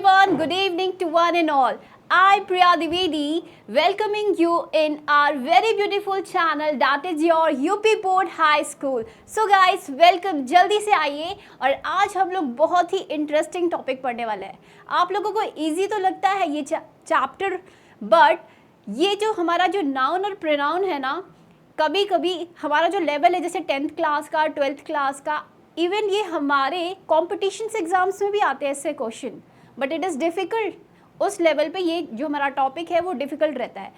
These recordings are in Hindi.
everyone, good evening to one and all. I Priya Divedi welcoming you in our very beautiful channel that is your UP Board High School. So guys, welcome. जल्दी से आइए और आज हम लोग बहुत ही इंटरेस्टिंग टॉपिक पढ़ने वाले हैं. आप लोगों को इजी तो लगता है ये चैप्टर, बट ये जो हमारा जो नाउन और प्रोनाउन है ना, कभी कभी हमारा जो लेवल है जैसे 10th क्लास का, 12th क्लास का, इवन ये हमारे कॉम्पिटिशन्स एग्जाम्स में भी आते हैं ऐसे question, but it is difficult. उस लेवल पे ये जो हमारा टॉपिक है वो डिफ़िकल्ट रहता है.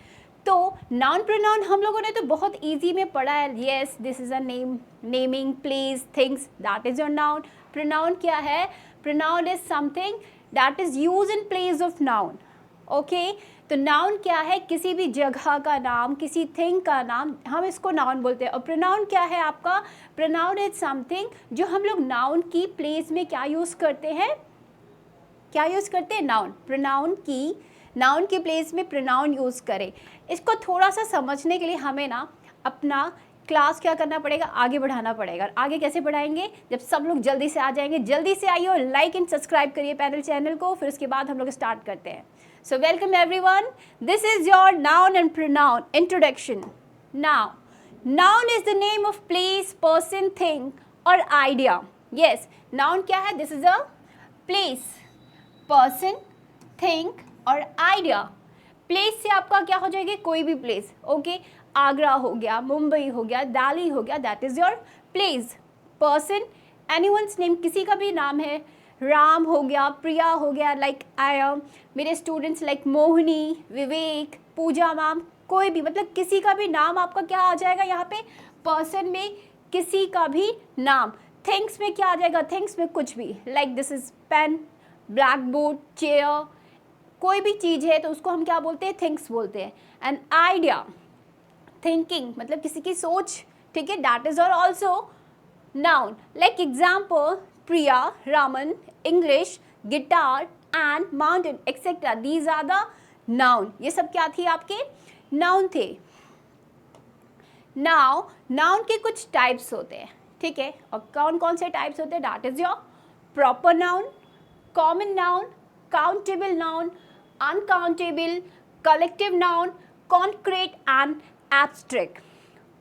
तो नाउन प्रोनाउन हम लोगों ने तो बहुत इजी में पढ़ा है. Yes, this is a name, naming, place, things, that is your noun. Pronoun क्या है? Pronoun is something that is use in place of noun. Okay, तो नाउन क्या है? किसी भी जगह का नाम, किसी थिंग का नाम, हम इसको नाउन बोलते हैं. और प्रोनाउन क्या है आपका? प्रोनाउन इज समथिंग जो हम लोग नाउन की प्लेस में क्या यूज़ करते हैं? क्या यूज़ करते हैं? नाउन. नाउन की प्लेस में प्रोनाउन यूज़ करें. इसको थोड़ा सा समझने के लिए हमें ना अपना क्लास क्या करना पड़ेगा? आगे बढ़ाना पड़ेगा. और आगे कैसे बढ़ाएंगे? जब सब लोग जल्दी से आ जाएंगे. जल्दी से आइए और लाइक एंड सब्सक्राइब करिए पैनल चैनल को. फिर उसके बाद हम लोग स्टार्ट करते हैं. So welcome everyone. This is your noun and pronoun introduction. Now, noun is the name of place, person, thing or idea. Yes, noun क्या है? This is a place, person, thing और idea. Place से आपका क्या हो जाएगी? कोई भी place. Okay, आगरा हो गया, मुंबई हो गया, दिल्ली हो गया. That is your place. Person, anyone's name, किसी का भी नाम है. राम हो गया, प्रिया हो गया, लाइक आई एम, मेरे स्टूडेंट्स लाइक मोहिनी, विवेक, पूजा मैम, कोई भी, मतलब किसी का भी नाम आपका क्या आ जाएगा यहाँ पे? पर्सन में किसी का भी नाम. थिंग्स में क्या आ जाएगा? थिंग्स में कुछ भी, like this is pen, blackboard, chair, कोई भी चीज़ है तो उसको हम क्या बोलते हैं? थिंग्स बोलते हैं. एंड आइडिया, थिंकिंग, मतलब किसी की सोच, ठीक है, दैट इज और also noun. Like example, Priya, Raman, English, guitar and mountain, etc. These are the noun. ये सब क्या थी? आपके noun थे. Now, noun के कुछ types होते हैं, ठीक है, और कौन कौन से types होते हैं? That is your proper noun, common noun, countable noun, uncountable, collective noun, concrete and abstract.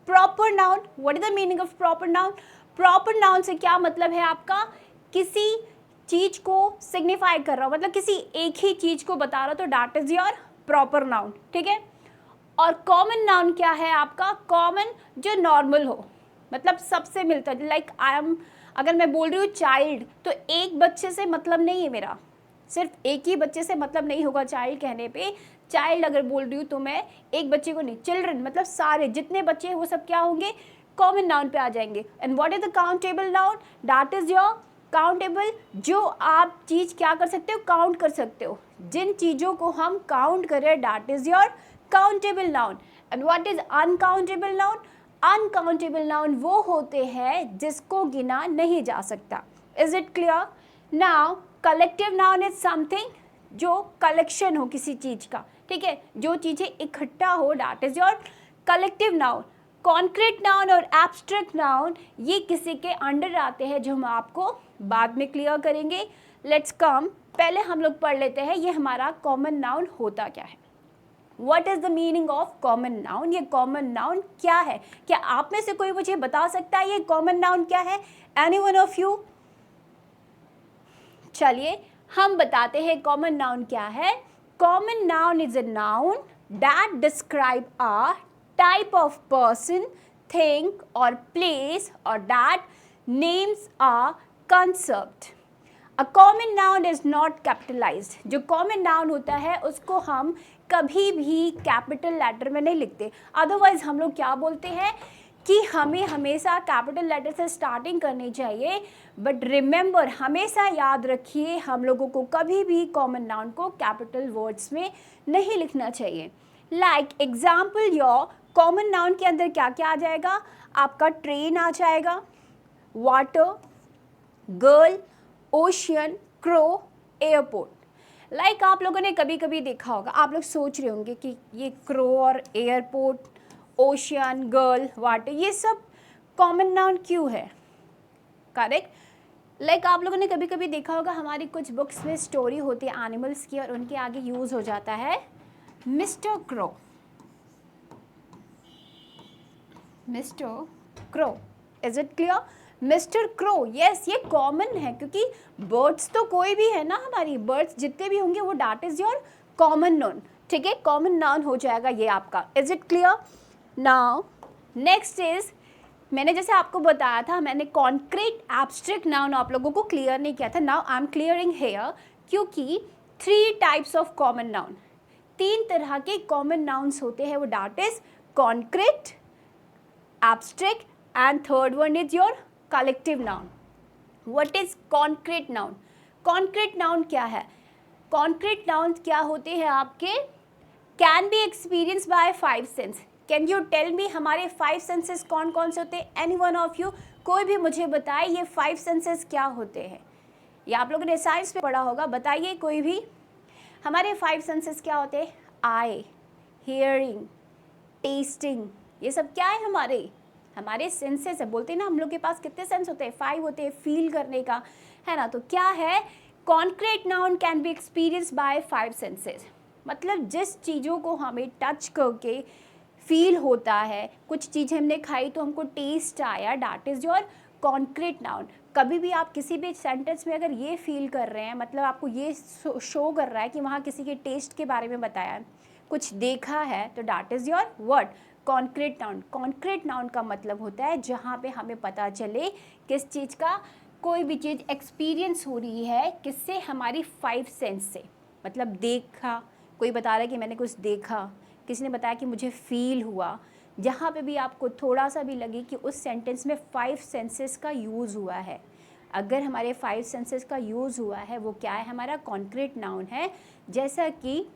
Proper noun, what is the meaning of proper noun? Proper noun से क्या मतलब है आपका? किसी चीज को सिग्निफाई कर रहा हो, मतलब किसी एक ही चीज को बता रहा हो, तो that is your proper noun, ठीक है. और कॉमन नाउन क्या है आपका? कॉमन जो नॉर्मल हो, मतलब सबसे मिलता है. लाइक आई एम, अगर मैं बोल रही हूँ चाइल्ड, तो एक बच्चे से मतलब नहीं है मेरा, सिर्फ एक ही बच्चे से मतलब नहीं होगा चाइल्ड कहने पे. चाइल्ड अगर बोल रही हूँ तो मैं एक बच्चे को नहीं, चिल्ड्रन मतलब सारे जितने बच्चे हैं वो सब क्या होंगे? कॉमन नाउन पे आ जाएंगे. And what is the countable noun? That is your countable, जो आप चीज़ क्या कर सकते हो? काउंट कर सकते हो. जिन चीज़ों को हम काउंट करें, that is your countable noun. And what is uncountable noun? Uncountable noun वो होते हैं जिसको गिना नहीं जा सकता. Is it clear? Now collective noun is something जो कलेक्शन हो किसी चीज़ का, ठीक है, जो चीज़ें इकट्ठा हो, that is your collective noun. Concrete noun और एब्स्ट्रैक्ट नाउन ये किसी के अंडर आते हैं, जो हम आपको बाद में क्लियर करेंगे. लेट्स कम, पहले हम लोग पढ़ लेते हैं ये हमारा कॉमन नाउन होता क्या है. What is the meaning of common noun? ये कॉमन नाउन क्या है? क्या आप में से कोई मुझे बता सकता है ये कॉमन नाउन क्या है? Any one of you? चलिए हम बताते हैं कॉमन नाउन क्या है. Common noun is a noun that describe a type of person, thing or place or that names a concept. A common noun is not capitalized. जो common noun होता है उसको हम कभी भी कैपिटल लेटर में नहीं लिखते. अदरवाइज हम लोग क्या बोलते हैं कि हमें हमेशा कैपिटल लेटर से स्टार्टिंग करनी चाहिए. बट रिमेंबर, हमेशा याद रखिए, हम लोगों को कभी भी कॉमन नाउन को कैपिटल वर्ड्स में नहीं लिखना चाहिए. Like example, your common noun के अंदर क्या क्या आ जाएगा? आपका ट्रेन आ जाएगा, water, girl, ocean, crow, airport. Like आप लोगों ने कभी कभी देखा होगा, आप लोग सोच रहे होंगे कि ये क्रो और एयरपोर्ट, ओशियन, गर्ल, वाटर, ये सब कॉमन नाउन क्यों है? करेक्ट, लाइक आप लोगों ने कभी कभी देखा होगा हमारी कुछ बुक्स में स्टोरी होती है एनिमल्स की और उनके आगे यूज हो जाता है mister crow. Mister crow, is it clear? Mister crow, yes, ये कॉमन है क्योंकि बर्ड्स तो कोई भी है ना, हमारी बर्ड्स जितने भी होंगे वो that is your common noun. ठीक है, कॉमन नाउन हो जाएगा ये आपका। Is it clear? Now next is, मैंने जैसे आपको बताया था, मैंने कॉन्क्रीट एब्स्ट्रैक्ट नाउन आप लोगों को क्लियर नहीं किया था। Now I am clearing here, क्योंकि 3 टाइप्स ऑफ कॉमन नाउन, 3 तरह के कॉमन नाउन्स होते हैं, वो that is concrete, abstract, and third one is your collective noun. What is concrete noun? Concrete noun क्या है? Concrete nouns क्या होते हैं आपके? Can be experienced by 5 sense. Can you tell me हमारे 5 senses कौन कौन से होते हैं? Any one of you, कोई भी मुझे बताए ये 5 senses क्या होते हैं? ये आप लोगों ने साइंस में पढ़ा होगा, बताइए कोई भी। हमारे 5 senses क्या होते हैं? आई, हियरिंग, टेस्टिंग, ये सब क्या है हमारे सेंसेस है। बोलते हैं ना हम लोग के पास कितने सेंस होते हैं? 5 होते हैं, फील करने का, है ना। तो क्या है? Concrete noun can be experience by 5 senses, मतलब जिस चीज़ों को हमें टच करके फील होता है, कुछ चीज़ें हमने खाई तो हमको टेस्ट आया, that is your concrete noun. कभी भी आप किसी भी सेंटेंस में अगर ये फील कर रहे हैं, मतलब आपको ये शो कर रहा है कि वहाँ किसी के टेस्ट के बारे में बताया है, कुछ देखा है, तो that is your word concrete noun. Concrete noun का मतलब होता है जहाँ पे हमें पता चले किस चीज़ का, कोई भी चीज़ एक्सपीरियंस हो रही है किससे, हमारी 5 सेंस से। मतलब देखा, कोई बता रहा है कि मैंने कुछ देखा, किसी ने बताया कि मुझे फील हुआ, जहाँ पे भी आपको थोड़ा सा भी लगे कि उस सेंटेंस में 5 सेंसेस का यूज़ हुआ है, अगर हमारे 5 सेंसेस का यूज़ हुआ है, वो क्या है? हमारा कॉन्क्रीट नाउन है। जैसा कि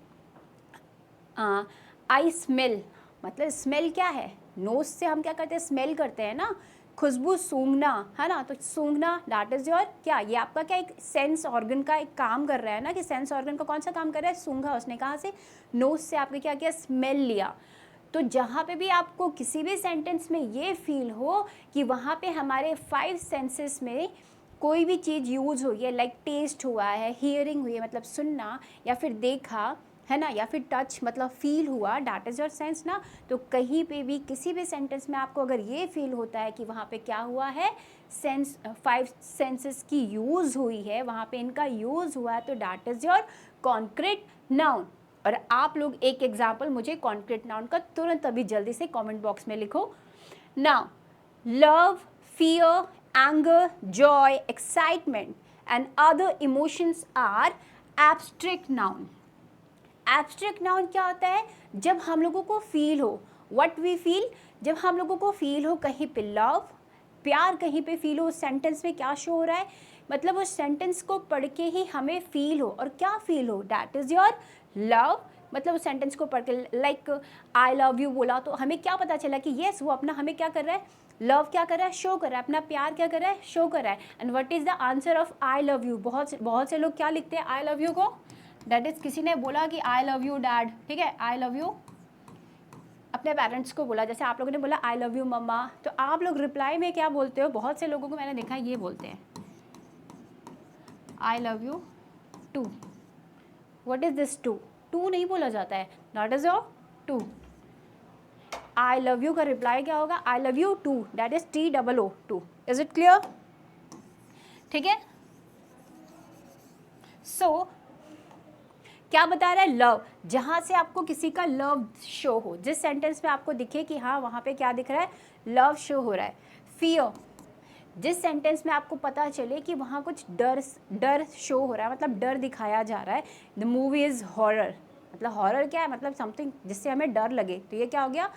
आई स्मेल, मतलब स्मेल क्या है? नोज से हम क्या करते हैं? स्मेल करते हैं ना, खुशबू सूंघना, है ना। तो सूंघना दैट इज योर क्या, ये आपका क्या एक सेंस ऑर्गन का एक काम कर रहा है ना, कि सेंस ऑर्गन का कौन सा काम कर रहा है? सूंघा उसने, कहाँ से? नोज से आपने क्या किया? स्मेल लिया। तो जहाँ पे भी आपको किसी भी सेंटेंस में ये फील हो कि वहाँ पे हमारे 5 सेंसेस में कोई भी चीज़ यूज़ हुई है, लाइक टेस्ट हुआ है, हियरिंग हुई है मतलब सुनना, या फिर देखा, है ना, या फिर टच मतलब फील हुआ, दैट इज़ योर सेंस ना। तो कहीं पे भी किसी भी सेंटेंस में आपको अगर ये फील होता है कि वहाँ पे क्या हुआ है, सेंस 5 सेंसेस की यूज़ हुई है, वहाँ पे इनका यूज़ हुआ है, तो that is your concrete noun. और आप लोग एक एग्जाम्पल मुझे कॉन्क्रीट नाउन का तुरंत अभी जल्दी से कॉमेंट बॉक्स में लिखो। Now love, fear, anger, joy, excitement, and other emotions are abstract noun. Abstract noun क्या होता है? जब हम लोगों को फील हो, what we feel, जब हम लोगों को फील हो कहीं पे लव, प्यार कहीं पे फील हो, उस सेंटेंस में क्या शो हो रहा है? मतलब उस सेंटेंस को पढ़ के ही हमें फील हो, और क्या फील हो? That is your love. मतलब उस सेंटेंस को पढ़ के, लाइक आई लव यू बोला तो हमें क्या पता चला कि येस वो अपना हमें क्या कर रहा है? लव क्या कर रहा है? शो कर रहा है, अपना प्यार क्या कर रहा है? शो कर रहा है। And what is the answer of I love you? बहुत से लोग क्या लिखते हैं आई लव यू को? दैट इज़, किसी ने बोला कि आई लव यू डैड, ठीक है, आई लव यू अपने पेरेंट्स को बोला, जैसे आप लोगों ने बोला आई लव यू मम्मा, तो आप लोग रिप्लाई में क्या बोलते हो? बहुत से लोगों को मैंने देखा ये बोलते हैं I love you too. What is this too? Two नहीं बोला जाता है, that is your too. I love you का रिप्लाई क्या होगा? I love you too, that is TOO, too. Is it clear? ठीक है। सो क्या बता रहा है? लव, जहाँ से आपको किसी का लव शो हो, जिस सेंटेंस में आपको दिखे कि हाँ वहाँ पे क्या दिख रहा है? लव शो हो रहा है। फियर, जिस सेंटेंस में आपको पता चले कि वहाँ कुछ डर शो हो रहा है, मतलब डर दिखाया जा रहा है। द मूवी इज़ हॉरर, मतलब हॉरर क्या है? मतलब समथिंग जिससे हमें डर लगे, तो ये क्या हो गया?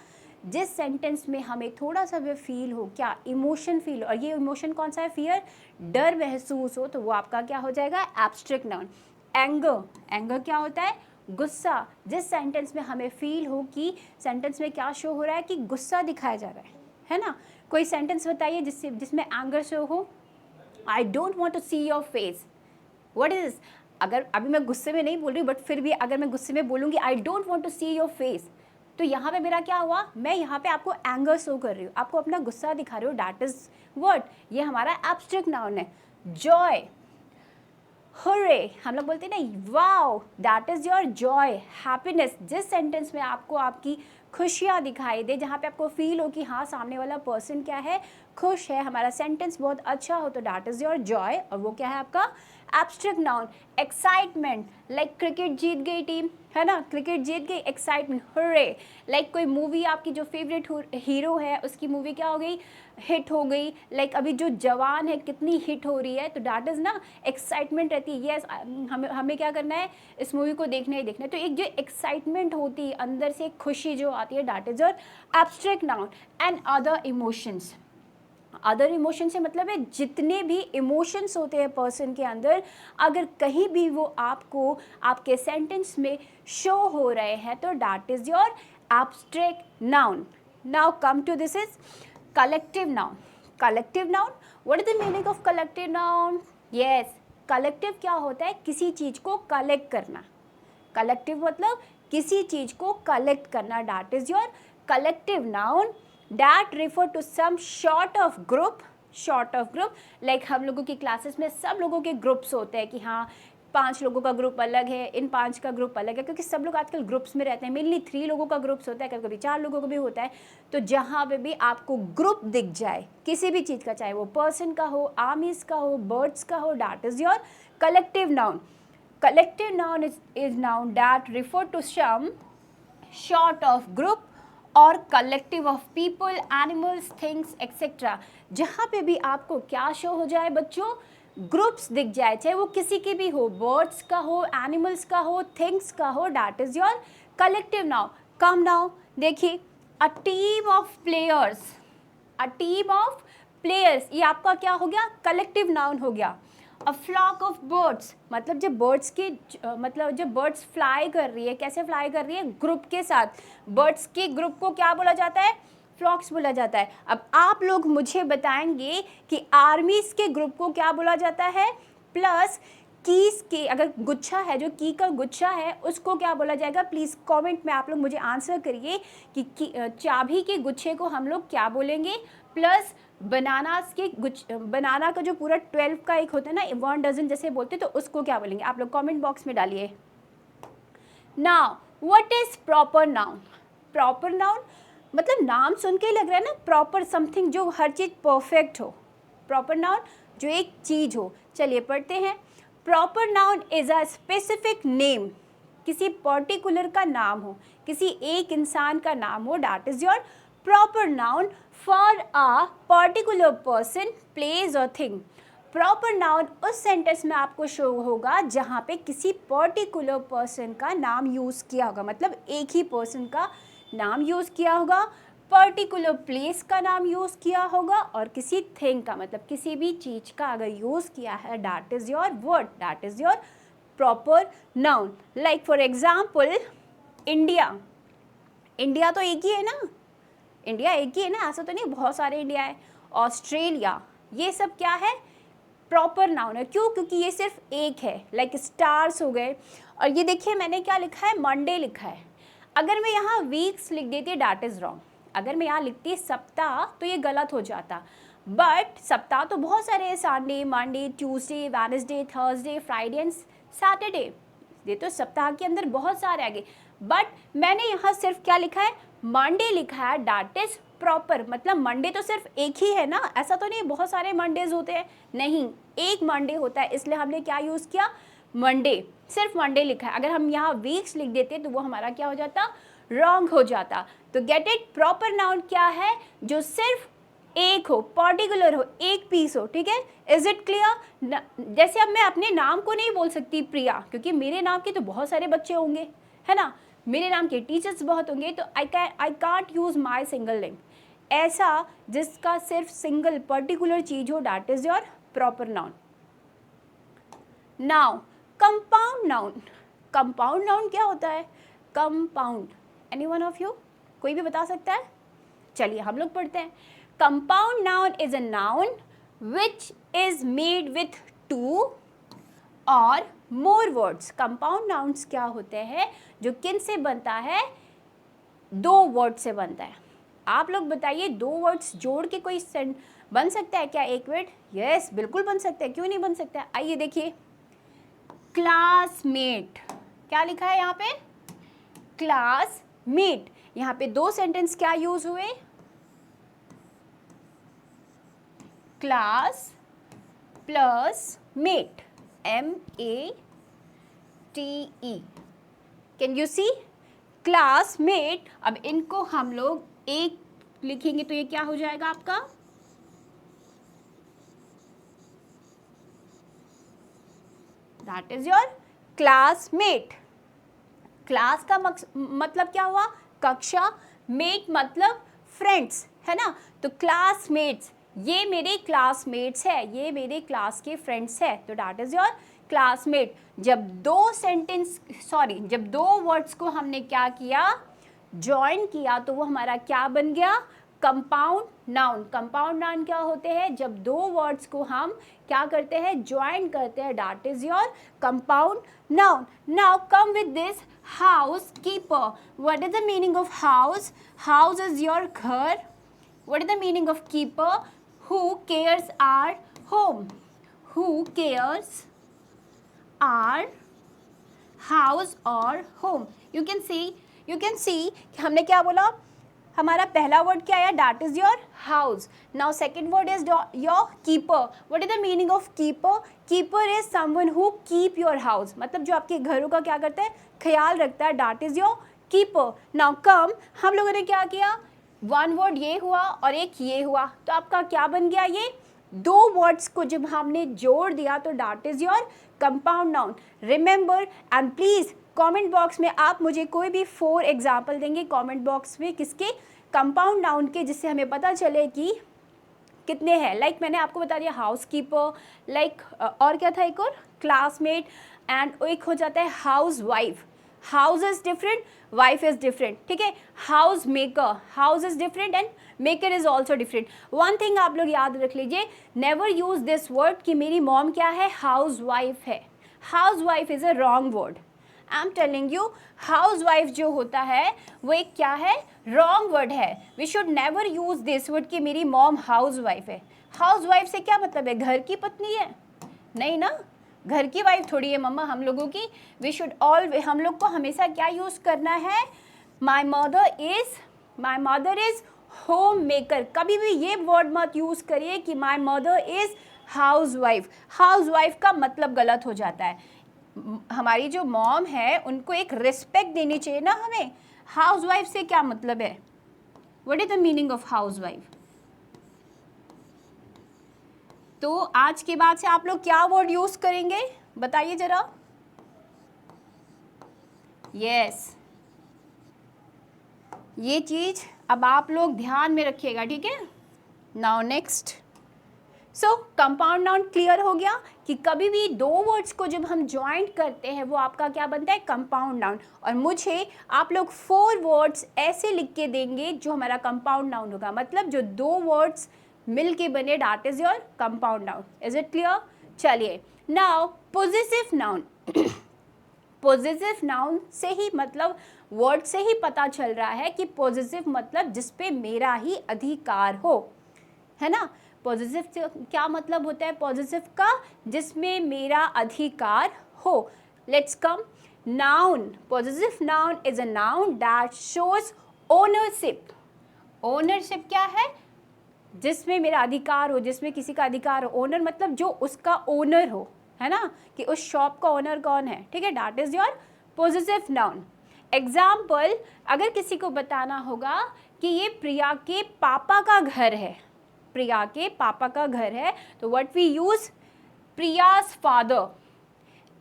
जिस सेंटेंस में हमें थोड़ा सा भी फील हो, क्या इमोशन फील हो, और ये इमोशन कौन सा है? फियर, डर महसूस हो, तो वो आपका क्या हो जाएगा? Abstract noun. एंगर, एंगर क्या होता है? गुस्सा, जिस सेंटेंस में हमें फील हो कि सेंटेंस में क्या शो हो रहा है कि गुस्सा दिखाया जा रहा है ना। कोई सेंटेंस बताइए जिसमें एंगर शो हो। I don't want to see your face, what is? अगर अभी मैं गुस्से में नहीं बोल रही, बट फिर भी अगर मैं गुस्से में बोलूँगी I don't want to see your face, तो यहाँ पे मेरा क्या हुआ? मैं यहाँ पे आपको एंगर शो कर रही हूँ, आपको अपना गुस्सा दिखा रही हूँ, डैट इज वर्ड, ये हमारा एब्स्ट्रैक्ट नाउन है। जॉय, हुर्रे, हम लोग बोलते हैं ना wow, that is your Joy, happiness. जिस सेंटेंस में आपको आपकी खुशियाँ दिखाई दे, जहाँ पे आपको फील हो कि हाँ सामने वाला पर्सन क्या है, खुश है, हमारा सेंटेंस बहुत अच्छा हो, तो दैट इज़ योर जॉय। और वो क्या है आपका abstract noun. Excitement, like cricket जीत गई टीम, है ना, क्रिकेट जीत गई, एक्साइटमेंट, हुर्रे। लाइक कोई मूवी आपकी जो फेवरेट हीरो है उसकी मूवी क्या हो गई, हिट हो गई। लाइक अभी जो जवान है कितनी हिट हो रही है, तो दैट इज़ ना एक्साइटमेंट रहती है, यस हमें क्या करना है, इस मूवी को देखना ही देखना है। तो एक जो एक्साइटमेंट होती है अंदर से, खुशी जो आती है, that is your abstract noun. And other emotions, other emotion से मतलब है जितने भी इमोशंस होते हैं पर्सन के अंदर, अगर कहीं भी वो आपको आपके सेंटेंस में शो हो रहे हैं, तो that is your abstract noun. Now come to this is collective noun. Collective noun, what is the meaning of collective noun? Yes, collective क्या होता है, किसी चीज़ को कलेक्ट करना। कलेक्टिव मतलब किसी चीज़ को कलेक्ट करना, that is your collective noun. that refer to some sort of group, short of group, like हम लोगों की क्लासेस में सब लोगों के ग्रुप्स होते हैं कि हाँ 5 लोगों का ग्रुप अलग है, इन 5 का ग्रुप अलग है, क्योंकि सब लोग आजकल ग्रुप्स में रहते हैं। मेनली 3 लोगों का ग्रुप्स होता है, कभी कभी 4 लोगों का भी होता है। तो जहाँ पे भी आपको ग्रुप दिख जाए किसी भी चीज़ का, चाहे वो पर्सन का हो, आर्मीज का हो, बर्ड्स का हो, that is your collective noun. Collective noun is noun that refer to some short of group और collective of people, animals, things, etc. जहाँ पे भी आपको क्या शो हो जाए बच्चों, ग्रुप्स दिख जाए, चाहे वो किसी के भी हो, बर्ड्स का हो, एनिमल्स का हो, थिंग्स का हो, that is your collective noun. Come now देखिए, a team of players, a team of players, ये आपका क्या हो गया, कलेक्टिव नाउन हो गया। अ फ्लॉक ऑफ बर्ड्स, मतलब जब बर्ड्स की मतलब जब बर्ड्स फ्लाई कर रही है, कैसे फ्लाई कर रही है, ग्रुप के साथ। बर्ड्स के ग्रुप को क्या बोला जाता है, फ्लॉक्स बोला जाता है। अब आप लोग मुझे बताएंगे कि आर्मीज के ग्रुप को क्या बोला जाता है, प्लस कीज के, अगर गुच्छा है, जो की का गुच्छा है, उसको क्या बोला जाएगा। प्लीज़ कमेंट में आप लोग मुझे आंसर करिए कि चाबी के गुच्छे को हम लोग क्या बोलेंगे, प्लस बनानास के बनाना का जो पूरा 12 का एक होता है ना, 1 डजन जैसे बोलते हैं, तो उसको क्या बोलेंगे, आप लोग कमेंट बॉक्स में डालिए। Now what is proper noun? Proper noun मतलब नाम सुन के ही लग रहा है ना, प्रॉपर समथिंग, जो हर चीज़ परफेक्ट हो। प्रॉपर नाउन जो एक चीज़ हो। चलिए पढ़ते हैं। Proper noun is a specific name, किसी पर्टिकुलर का नाम हो, किसी एक इंसान का नाम हो, that is your proper noun for a particular person, place और थिंग। प्रॉपर नाउन उस सेंटेंस में आपको शो होगा जहाँ पे किसी पर्टिकुलर पर्सन का नाम यूज़ किया होगा, मतलब एक ही पर्सन का नाम यूज़ किया होगा, पर्टिकुलर प्लेस का नाम यूज़ किया होगा, और किसी थिंग का, मतलब किसी भी चीज़ का अगर यूज़ किया है, that is your word, that is your proper noun. Like for example India, India तो एक ही है ना, इंडिया एक ही है ना, ऐसा तो नहीं बहुत सारे इंडिया है। ऑस्ट्रेलिया, ये सब क्या है, प्रॉपर नाउन है। क्यों? क्योंकि ये सिर्फ एक है। लाइक स्टार्स हो गए, और ये देखिए मैंने क्या लिखा है, मंडे लिखा है। अगर मैं यहाँ वीक्स लिख देती, दैट इज़ रॉन्ग। अगर मैं यहाँ लिखती सप्ताह, तो ये गलत हो जाता। बट सप्ताह तो बहुत सारे हैं, Sunday, Monday, Tuesday, Wednesday, Thursday, Friday and Saturday. ये तो सप्ताह के अंदर बहुत सारे आगे। बट मैंने यहाँ सिर्फ क्या लिखा है, मंडे लिखा है, दैट इज प्रॉपर। मतलब मंडे तो सिर्फ एक ही है ना, ऐसा तो नहीं बहुत सारे मंडेज होते हैं, नहीं, एक मंडे होता है, इसलिए हमने क्या यूज़ किया, मंडे, सिर्फ मंडे लिखा है। अगर हम यहाँ वीक्स लिख देते तो वो हमारा क्या हो जाता, रॉन्ग हो जाता। तो गेट इट, प्रॉपर नाउन क्या है, जो सिर्फ एक हो, पर्टिकुलर हो, एक पीस हो, ठीक है। Is it clear? जैसे अब मैं अपने नाम को नहीं बोल सकती प्रिया, क्योंकि मेरे नाम के तो बहुत सारे बच्चे होंगे, है ना, मेरे नाम के टीचर्स बहुत होंगे, तो I can't use my single name. ऐसा जिसका सिर्फ सिंगल पर्टिकुलर चीज हो, that is your proper noun. Now compound noun, compound noun क्या होता है, compound, any one of you, कोई भी बता सकता है? चलिए हम लोग पढ़ते हैं। Compound noun is a noun which is made with 2 और मोर वर्ड्स। कंपाउंड नाउन्स क्या होते हैं, जो किन से बनता है, 2 वर्ड से बनता है। आप लोग बताइए, 2 वर्ड्स जोड़ के कोई बन सकता है क्या एक वर्ड? यस, बिल्कुल बन सकता है, क्यों नहीं बन सकता है? आइए देखिए, क्लासमेट, क्या लिखा है यहाँ पे? क्लासमेट। यहाँ पे दो सेंटेंस क्या यूज हुए? Class plus mate, MATE। Can you see? Classmate. अब इनको हम लोग एक लिखेंगे तो ये क्या हो जाएगा आपका? That is your classmate. Class का मतलब क्या हुआ? कक्षा, मेट मतलब फ्रेंड्स, है ना? तो क्लासमेट्स, ये मेरे क्लासमेट्स है, ये मेरे क्लास के फ्रेंड्स है, तो दैट इज योर क्लासमेट। जब दो वर्ड्स को हमने क्या किया? ज्वाइन किया, तो वो हमारा क्या बन गया? Compound noun. कंपाउंड नाउन क्या होते हैं? जब दो वर्ड्स को हम क्या करते हैं? ज्वाइन करते हैं, that is your compound noun. Now come with this, housekeeper. What is the meaning of house? House is your घर. What is the meaning of keeper? Who cares our home? Who cares our house or home? You can see कि हमने क्या बोला? हमारा पहला वर्ड क्या आया? That is your house. Now second word is your keeper. What is the meaning of keeper? Keeper is someone who keep your house, मतलब जो आपके घरों का क्या करता है? ख्याल रखता है, that is your keeper. Now come, हम लोगों ने क्या किया? वन वर्ड ये हुआ और एक ये हुआ, तो आपका क्या बन गया? ये दो वर्ड्स को जब हमने जोड़ दिया तो that is your compound noun. Remember and please comment box में आप मुझे कोई भी 4 एग्जाम्पल देंगे कमेंट बॉक्स में किसके? कंपाउंड नाउन के, जिससे हमें पता चले कि कितने हैं। लाइक मैंने आपको बता दिया हाउस कीपर, लाइक और क्या था एक और? क्लासमेट, एंड एक हो जाता है housewife. House is different, wife is different, ठीक है? House maker, house is different and maker is also different. One thing आप लोग याद रख लीजिए, नेवर यूज दिस वर्ड कि मेरी मॉम क्या है? हाउस वाइफ है। Housewife is a wrong word. I am telling you, housewife जो होता है वो एक क्या है? रॉन्ग वर्ड है। We should never use this word कि मेरी मॉम हाउस वाइफ है। हाउस वाइफ से क्या मतलब है? घर की पत्नी है? नहीं ना, घर की वाइफ थोड़ी है मम्मा हम लोगों की। वी शुड हम लोग को हमेशा क्या यूज करना है? My mother is home maker. कभी भी ये वर्ड मत यूज करिए कि my mother is house wife. House wife का मतलब गलत हो जाता है। हमारी जो मॉम है उनको एक रिस्पेक्ट देनी चाहिए ना हमें। हाउस वाइफ से क्या मतलब है? What is the meaning of house wife? तो आज के बाद से आप लोग क्या वर्ड यूज करेंगे बताइए जरा। यस, ये चीज अब आप लोग ध्यान में रखिएगा, ठीक है? नाउ नेक्स्ट, सो कंपाउंड नाउन क्लियर हो गया कि कभी भी दो वर्ड्स को जब हम ज्वाइंट करते हैं वो आपका क्या बनता है? Compound noun. और मुझे आप लोग 4 वर्ड्स ऐसे लिख के देंगे जो हमारा कंपाउंड नाउन होगा, मतलब जो दो वर्ड्स मिल के बने, that is your compound noun. Is it clear? चलिए, now possessive noun. Possessive noun से ही मतलब वर्ड से ही पता चल रहा है कि पोजेसिव मतलब जिसपे मेरा ही अधिकार हो, है ना? पॉजिटिव क्या मतलब होता है पॉजिटिव का? जिसमें मेरा अधिकार हो। Let's come, noun. Positive noun is a noun that shows ownership. Ownership क्या है? जिसमें मेरा अधिकार हो, जिसमें किसी का अधिकार हो। ओनर मतलब जो उसका ओनर हो, है ना? कि उस शॉप का ओनर कौन है, ठीक है? That is your positive noun. Example, अगर किसी को बताना होगा कि ये प्रिया के पापा का घर है, प्रिया के पापा का घर है, तो what we use? Priya's father.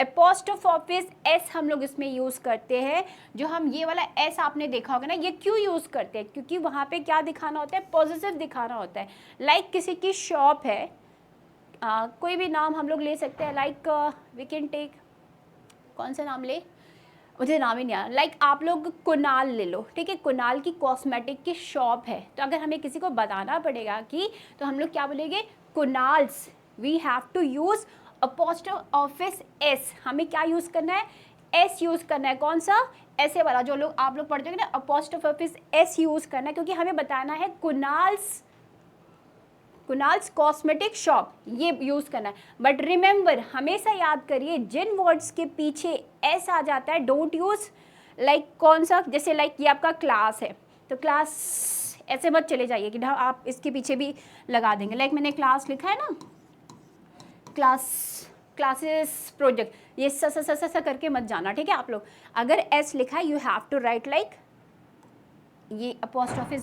Apostrophes s हम लोग इसमें यूज करते हैं। जो हम ये वाला एस आपने देखा होगा ना, ये क्यों यूज करते हैं? क्योंकि वहाँ पे क्या दिखाना होता है? पॉजिटिव दिखाना होता है। लाइक किसी की शॉप है, कोई भी नाम हम लोग ले सकते हैं, लाइक वी कैन टेक, कौन सा नाम ले, मुझे नाम ही नहीं आया। लाइक आप लोग कुणाल ले लो, ठीक है? कुणाल की कॉस्मेटिक की शॉप है, तो अगर हमें किसी को बताना पड़ेगा कि, तो हम लोग क्या बोलेंगे? Kunal's. We have to use apostrophes s. हमें क्या यूज करना है? एस यूज करना है। कौन सा? ऐसे वाला जो लोग आप लोग पढ़ते हो ना, अपोस्ट्रोफिस एस यूज करना है, क्योंकि हमें बताना है कुणाल्स कुणाल्स कॉस्मेटिक शॉप, ये यूज़ करना है। बट रिमेंबर, हमेशा याद करिए जिन वर्ड्स के पीछे एस आ जाता है डोंट यूज़। लाइक कौन सा, जैसे लाइक ये आपका क्लास है तो क्लास ऐसे मत चले जाइए कि हाँ आप इसके पीछे भी लगा देंगे। लाइक मैंने क्लास लिखा है ना, क्लास, क्लासेस, प्रोजेक्ट, ये स करके मत जाना, ठीक है। आप लोग अगर एस लिखा है you have to write like ये अपोस्ट्रोफी,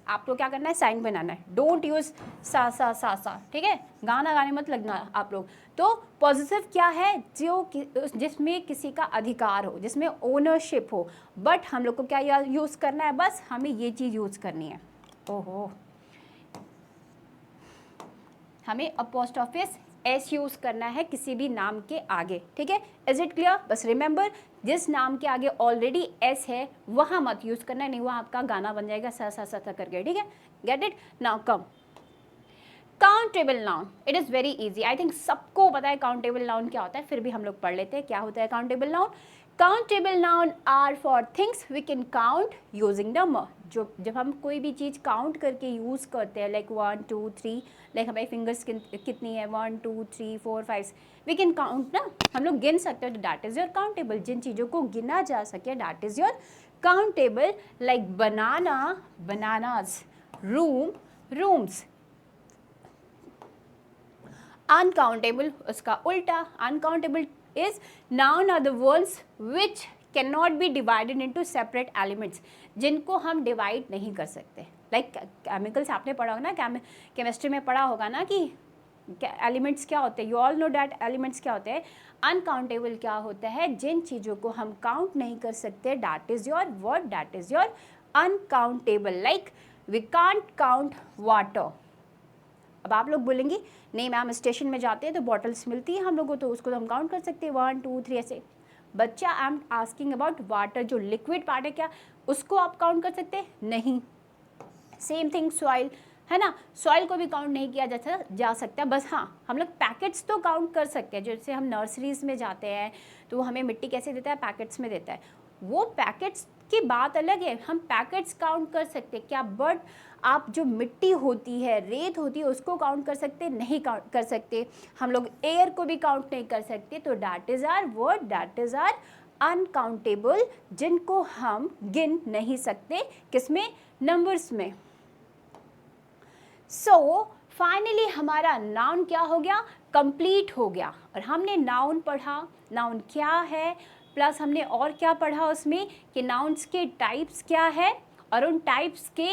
आप लोग क्या करना है, साइन बनाना है। डोंट यूज सा, ठीक है। गाना गाने मत लगना आप लोग। तो पॉजिटिव क्या है, जो जिसमें किसी का अधिकार हो, जिसमें ओनरशिप हो। बट हम लोग को क्या यूज़ करना है, बस हमें ये चीज़ यूज़ करनी है। ओहो, हमें अपोस्ट्रोफिस एस यूज़ करना है किसी भी नाम के आगे, ठीक है। Is it clear? बस रिमेंबर, जिस नाम के आगे ऑलरेडी एस है वहाँ मत यूज़ करना है, नहीं वहाँ आपका गाना बन जाएगा सा करके, ठीक है। Get it? Now come countable noun. It is very easy, I think सबको पता है काउंटेबल नाउन क्या होता है, फिर भी हम लोग पढ़ लेते हैं क्या होता है countable noun. Countable noun are for things we can count using number. जो जब हम कोई भी चीज़ काउंट करके यूज़ करते हैं, लाइक 1 2 3, लाइक हमारी फिंगर्स कितनी है, 1 2 3 4 5, वी कैन काउंट ना, हम लोग गिन सकते हैं, तो डैट इज़ योर काउंटेबल। जिन चीज़ों को गिना जा सके that is your countable. Like banana, bananas, room, rooms. Uncountable उसका उल्टा, uncountable is noun are the words which cannot be divided into separate elements, जिनको हम डिवाइड नहीं कर सकते। लाइक केमिकल्स आपने पढ़ा होगा ना, केमिस्ट्री में पढ़ा होगा ना कि एलिमेंट्स क्या होते हैं, you all know that elements क्या होते हैं। अनकाउंटेबल क्या होता है, जिन चीज़ों को हम काउंट नहीं कर सकते, that is your word, that is your uncountable. Like we can't count water. अब आप लोग बोलेंगे नहीं मैम स्टेशन में जाते हैं तो बॉटल्स मिलती है हम लोगों, तो उसको तो हम काउंट कर सकते हैं 1 2 3 ऐसे। बच्चा, I am asking about water, जो लिक्विड पार्ट है क्या उसको आप काउंट कर सकते हैं? नहीं। सेम थिंग सॉइल, है ना, सॉइल को भी काउंट नहीं किया जा सकता। बस हाँ, हम लोग पैकेट्स तो काउंट कर सकते हैं। जैसे हम नर्सरीज में जाते हैं तो हमें मिट्टी कैसे देता है, पैकेट्स में देता है। वो पैकेट्स की बात अलग है, हम पैकेट्स काउंट कर सकते हैं क्या। बट आप जो मिट्टी होती है, रेत होती है, उसको काउंट कर सकते? नहीं काउंट कर सकते। हम लोग एयर को भी काउंट नहीं कर सकते। तो that is our word, that is our uncountable, जिनको हम गिन नहीं सकते। किसमें? नंबर्स में। सो फाइनली हमारा नाउन क्या हो गया, कंप्लीट हो गया। और हमने नाउन पढ़ा, नाउन क्या है, प्लस हमने और क्या पढ़ा उसमें कि नाउन्स के टाइप्स क्या है, और उन टाइप्स के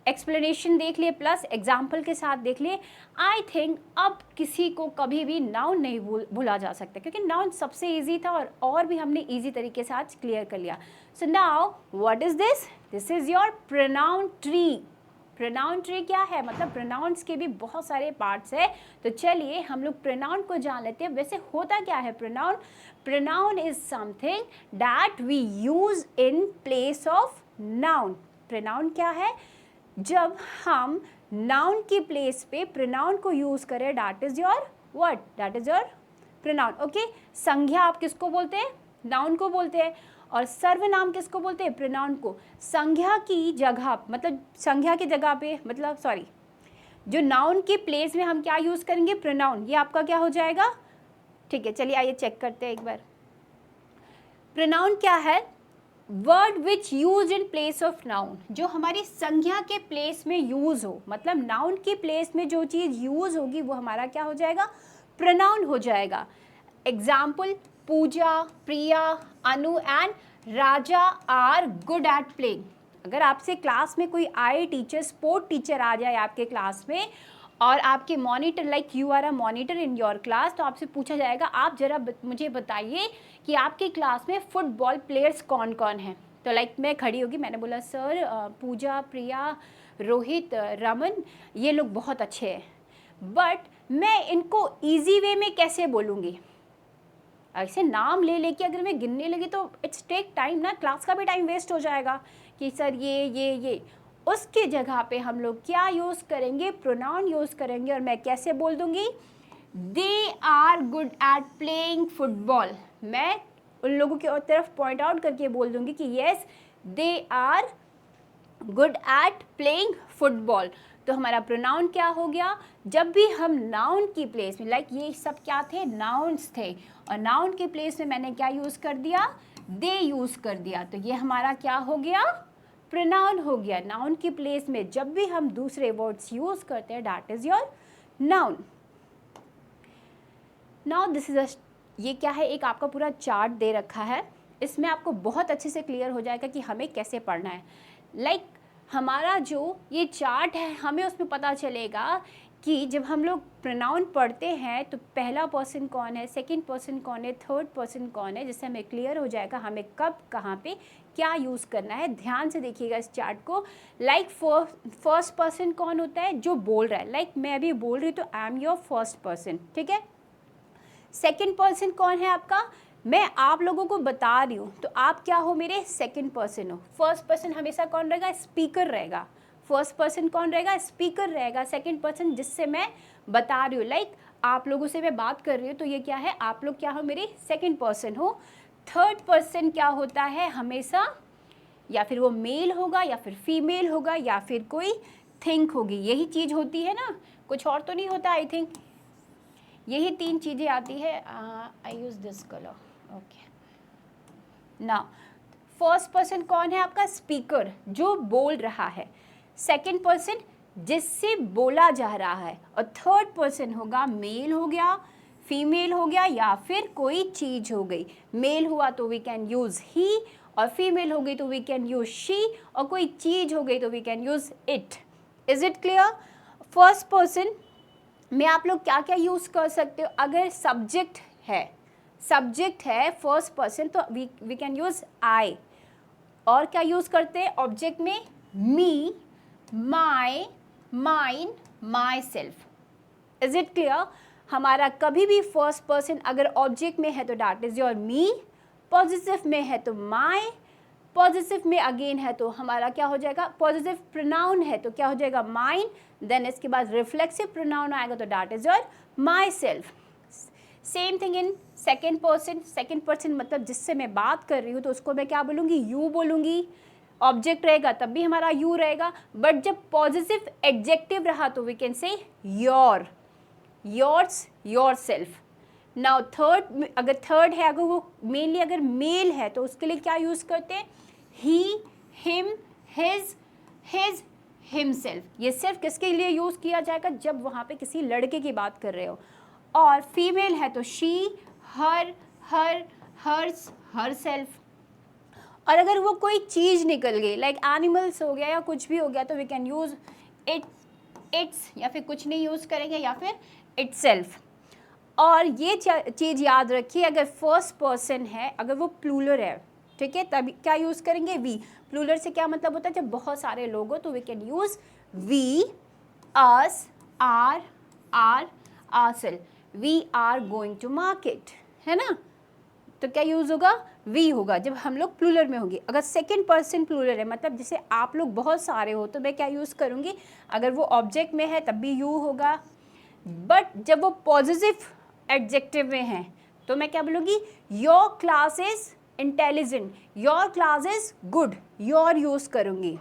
एक्सप्लेनेशन देख लिए, प्लस एग्जाम्पल के साथ देख लिए। आई थिंक अब किसी को कभी भी नाउन नहीं भूला जा सकता, क्योंकि नाउन सबसे इजी था और भी हमने इजी तरीके से आज क्लियर कर लिया। So now what is this? This is your pronoun tree. Pronoun tree क्या है, मतलब प्रोनाउंस के भी बहुत सारे पार्ट्स है। तो चलिए हम लोग प्रोनाउन को जान लेते हैं। वैसे होता क्या है pronoun? Pronoun is something that we use in place of noun. Pronoun क्या है? जब हम नाउन की प्लेस पे प्रोनाउन को यूज करें, that is your what, that is your pronoun. Okay, संज्ञा आप किसको बोलते हैं? नाउन को बोलते हैं। और सर्वनाम किसको बोलते हैं? प्रोनाउन को। संज्ञा की जगह, मतलब संज्ञा की जगह पे, मतलब सॉरी, जो नाउन की प्लेस में हम क्या यूज करेंगे? प्रोनाउन। ये आपका क्या हो जाएगा? ठीक है, चलिए आइए चेक करते हैं एक बार। प्रोनाउन क्या है? Word which use in place of noun, जो हमारी संज्ञा के प्लेस में यूज हो, मतलब नाउन की प्लेस में जो चीज़ यूज होगी वो हमारा क्या हो जाएगा? प्रोनाउन हो जाएगा। Example, Pooja, Priya, Anu and Raja are good at playing. अगर आपसे क्लास में कोई आए टीचर, स्पोर्ट टीचर आ जाए आपके क्लास में, और आपके monitor, like you are a monitor in your class, तो आपसे पूछा जाएगा आप ज़रा मुझे बताइए कि आपकी क्लास में फुटबॉल प्लेयर्स कौन कौन हैं। तो लाइक मैं खड़ी होगी, मैंने बोला सर पूजा, प्रिया, रोहित, रमन, ये लोग बहुत अच्छे हैं, बट मैं इनको ईजी वे में कैसे बोलूँगी? ऐसे नाम ले लेके अगर मैं गिनने लगी तो इट्स टेक टाइम ना, क्लास का भी टाइम वेस्ट हो जाएगा कि सर ये। उसके जगह पे हम लोग क्या यूज़ करेंगे? प्रोनाउन यूज़ करेंगे। और मैं कैसे बोल दूंगी? They are good at playing football. मैं उन लोगों की तरफ पॉइंट आउट करके बोल दूंगी कि yes they are good at playing football. तो हमारा प्रोनाउन क्या हो गया, जब भी हम नाउन की प्लेस में, लाइक ये सब क्या थे, नाउन्स थे, और नाउन की प्लेस में मैंने क्या यूज़ कर दिया, दे यूज़ कर दिया, तो ये हमारा क्या हो गया, प्रोनाउन हो गया। नाउन की प्लेस में जब भी हम दूसरे वर्ड्स यूज़ करते हैं, that is your noun. Now this is ये क्या है, एक आपका पूरा चार्ट दे रखा है, इसमें आपको बहुत अच्छे से क्लियर हो जाएगा कि हमें कैसे पढ़ना है। लाइक हमारा जो ये चार्ट है, हमें उसमें पता चलेगा कि जब हम लोग प्रोनाउन पढ़ते हैं तो पहला पर्सन कौन है, सेकंड पर्सन कौन है, थर्ड पर्सन कौन है, जिससे हमें क्लियर हो जाएगा हमें कब कहाँ पे क्या यूज़ करना है। ध्यान से देखिएगा इस चार्ट को। लाइक फर्स्ट पर्सन कौन होता है, जो बोल रहा है, लाइक मैं अभी बोल रही हूँ तो I am your first person, ठीक है। सेकंड पर्सन कौन है आपका, मैं आप लोगों को बता रही हूँ तो आप क्या हो, मेरे सेकंड पर्सन हो। फर्स्ट पर्सन हमेशा कौन रहेगा, स्पीकर रहेगा। फर्स्ट पर्सन कौन रहेगा, स्पीकर रहेगा। सेकंड पर्सन जिससे मैं बता रही हूँ, लाइक आप लोगों से मैं बात कर रही हूँ तो ये क्या है, आप लोग क्या हो, मेरे सेकंड पर्सन हो। थर्ड पर्सन क्या होता है, हमेशा या फिर वो मेल होगा या फिर फीमेल होगा या फिर कोई थिंक होगी, यही चीज़ होती है ना, कुछ और तो नहीं होता। आई थिंक यही 3 चीज़ें आती है। I use this colour, okay. Now first person कौन है आपका, स्पीकर, जो बोल रहा है। सेकंड पर्सन जिससे बोला जा रहा है, और थर्ड पर्सन होगा, मेल हो गया, फीमेल हो गया या फिर कोई चीज़ हो गई। मेल हुआ तो वी कैन यूज़ ही, और फीमेल हो गई तो वी कैन यूज़ शी, और कोई चीज़ हो गई तो we can use it. Is it clear. First person में आप लोग क्या क्या यूज़ कर सकते हो, अगर सब्जेक्ट है फर्स्ट पर्सन तो वी कैन यूज़ आई। और क्या यूज़ करते हैं ऑब्जेक्ट में, me, my, mine, myself. Is it clear. हमारा कभी भी फर्स्ट पर्सन अगर ऑब्जेक्ट में है तो that is your me, positive में है तो माई, पॉजिटिव में अगेन है तो हमारा क्या हो जाएगा, पॉजिटिव प्रोनाउन है तो क्या हो जाएगा, माइन। देन इसके बाद रिफ्लेक्सिव प्रोनाउन आएगा तो that is your my self. Same thing in second person. Second person मतलब जिससे मैं बात कर रही हूँ तो उसको मैं क्या बोलूँगी, यू बोलूँगी। ऑब्जेक्ट रहेगा तब भी हमारा यू रहेगा, बट जब पॉजिटिव एडजेक्टिव रहा तो we can say your, yours, your self. Now third, अगर थर्ड है, अगर वो मेनली अगर मेल है तो उसके लिए क्या यूज़ करते हैं, ही, हिम, हिज, हिमसेल्फ। ये सिर्फ किसके लिए यूज़ किया जाएगा, जब वहाँ पे किसी लड़के की बात कर रहे हो। और फीमेल है तो she, her, hers, her self. और अगर वो कोई चीज़ निकल गई, लाइक एनिमल्स हो गया या कुछ भी हो गया, तो we can use it, its, या फिर कुछ नहीं यूज़ करेंगे, या फिर इटसेल्फ। और ये चीज़ याद रखिए, अगर फर्स्ट पर्सन है, अगर वो प्लूरल है, ठीक है, तभी क्या यूज़ करेंगे, वी। प्लूरल से क्या मतलब होता है, जब बहुत सारे लोग हो तो we can use we, us, our, ourselves. We are going to market, है ना, तो क्या यूज़ होगा, वी होगा जब हम लोग प्लूरल में होंगे। अगर सेकंड पर्सन प्लूरल है, मतलब जैसे आप लोग बहुत सारे हो, तो मैं क्या यूज़ करूँगी, अगर वो ऑब्जेक्ट में है तब भी यू होगा, बट जब वो पॉजिटिव एडजेक्टिव में है तो मैं क्या बोलूँगी, your class is intelligent, your class is good, your use करूँगी,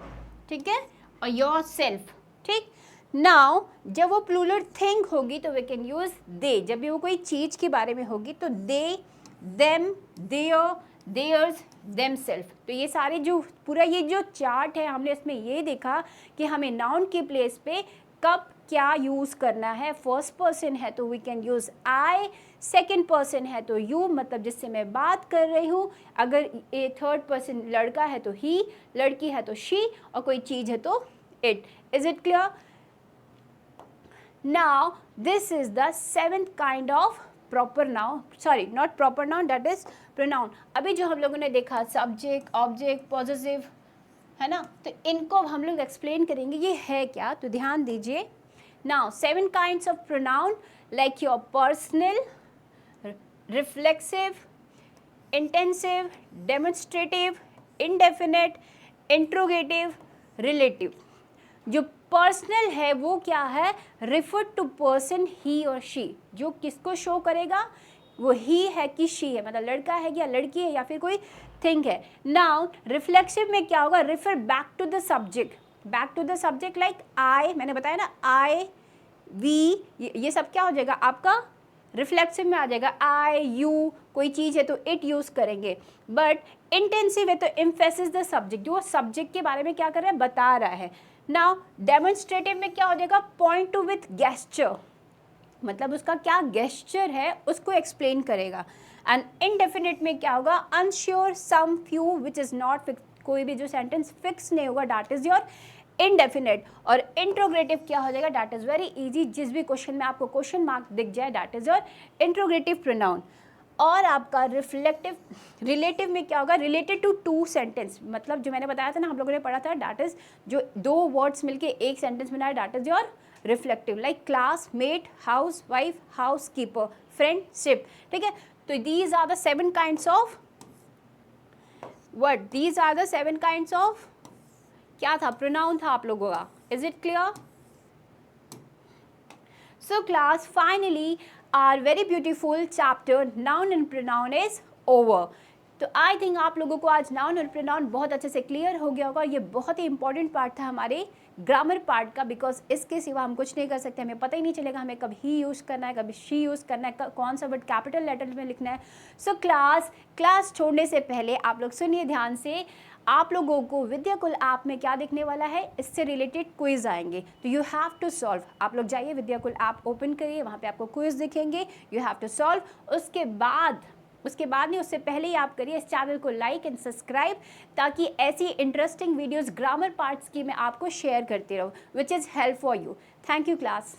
ठीक है, और योर सेल्फ, ठीक। नाउ जब वो प्लूरल थिंग होगी तो वी कैन यूज़ दे, जब भी वो कोई चीज़ के बारे में होगी तो दे, देम, देयर, देयर्स, देमसेल्फ। तो ये सारे जो पूरा ये जो चार्ट है, हमने इसमें ये देखा कि हमें नाउन के प्लेस पे कब क्या यूज़ करना है। फर्स्ट पर्सन है तो we can use I, second person है तो यू, मतलब जिससे मैं बात कर रही हूँ। अगर ये थर्ड पर्सन लड़का है तो ही, लड़की है तो शी, और कोई चीज़ है तो it. Is it clear. Now this is the 7th kind of proper noun, sorry not proper noun, that is pronoun. अभी जो हम लोगों ने देखा सब्जेक्ट, ऑब्जेक्ट, पॉजिटिव, है ना, तो इनको हम लोग एक्सप्लेन करेंगे ये है क्या, तो ध्यान दीजिए। Now 7 kinds of pronoun, like your personal, reflexive, intensive, demonstrative, indefinite, interrogative, relative. जो पर्सनल है वो क्या है, रिफर टू पर्सन ही और शी, जो किसको शो करेगा, वो ही है कि शी है, मतलब लड़का है या लड़की है या फिर कोई थिंग है। नाउ रिफ्लेक्सिव में क्या होगा, refer back to the subject, back to the subject like I, मैंने बताया ना आई वी, ये सब क्या हो जाएगा आपका रिफ्लेक्सिव में आ जाएगा। आई यू कोई चीज़ है तो इट यूज़ करेंगे, बट इंटेंसिव है तो एम्फेसिस द सब्जेक्ट, जो सब्जेक्ट के बारे में क्या कर रहा है बता रहा है। नाउ डेमोन्स्ट्रेटिव में क्या हो जाएगा पॉइंट टू विथ गेस्चर, मतलब उसका क्या गेस्चर है उसको एक्सप्लेन करेगा। एंड इनडेफिनिट में क्या होगा unsure, some, few, which is not fix, कोई भी जो सेंटेंस फिक्स नहीं होगा दैट इज योर इनडेफिनेट। और इंट्रोगेटिव क्या हो जाएगा दैट इज वेरी इजी, जिस भी क्वेश्चन में आपको क्वेश्चन मार्क दिख जाए that is your interrogative pronoun. और आपका रिफ्लेक्टिव रिलेटिव में क्या होगा रिलेटेड टू टू सेंटेंस, मतलब जो मैंने बताया था ना हम लोगों ने पढ़ा था दैट इज जो दो वर्ड्स मिलके एक सेंटेंस बनाए that is your reflective, like classmate, housewife, housekeeper, friendship. ठीक है, तो these are the 7 kinds of word, these are the 7 kinds of क्या था प्रोनाउन था आप लोगों का। Is it clear? So class finally our very beautiful chapter noun and pronoun is over. तो आई थिंक आप लोगों को आज नाउन और प्रोनाउन बहुत अच्छे से क्लियर हो गया होगा। ये बहुत ही इंपॉर्टेंट पार्ट था हमारे ग्रामर पार्ट का, बिकॉज इसके सिवा हम कुछ नहीं कर सकते, हमें पता ही नहीं चलेगा हमें कब ही यूज़ करना है, कभी शी यूज़ करना है, कौन सा वर्ड कैपिटल लेटर में लिखना है। सो क्लास छोड़ने से पहले आप लोग सुनिए ध्यान से, आप लोगों को विद्याकुल ऐप में क्या दिखने वाला है, इससे रिलेटेड क्विज आएंगे, तो यू हैव टू सॉल्व। आप लोग जाइए विद्याकुल ऐप ओपन करिए, वहाँ पे आपको क्विज दिखेंगे, यू हैव टू सॉल्व। उसके बाद नहीं, उससे पहले ही आप करिए इस चैनल को लाइक एंड सब्सक्राइब, ताकि ऐसी इंटरेस्टिंग वीडियोस ग्रामर पार्ट्स की मैं आपको शेयर करती रहूँ, which is help for you. Thank you class.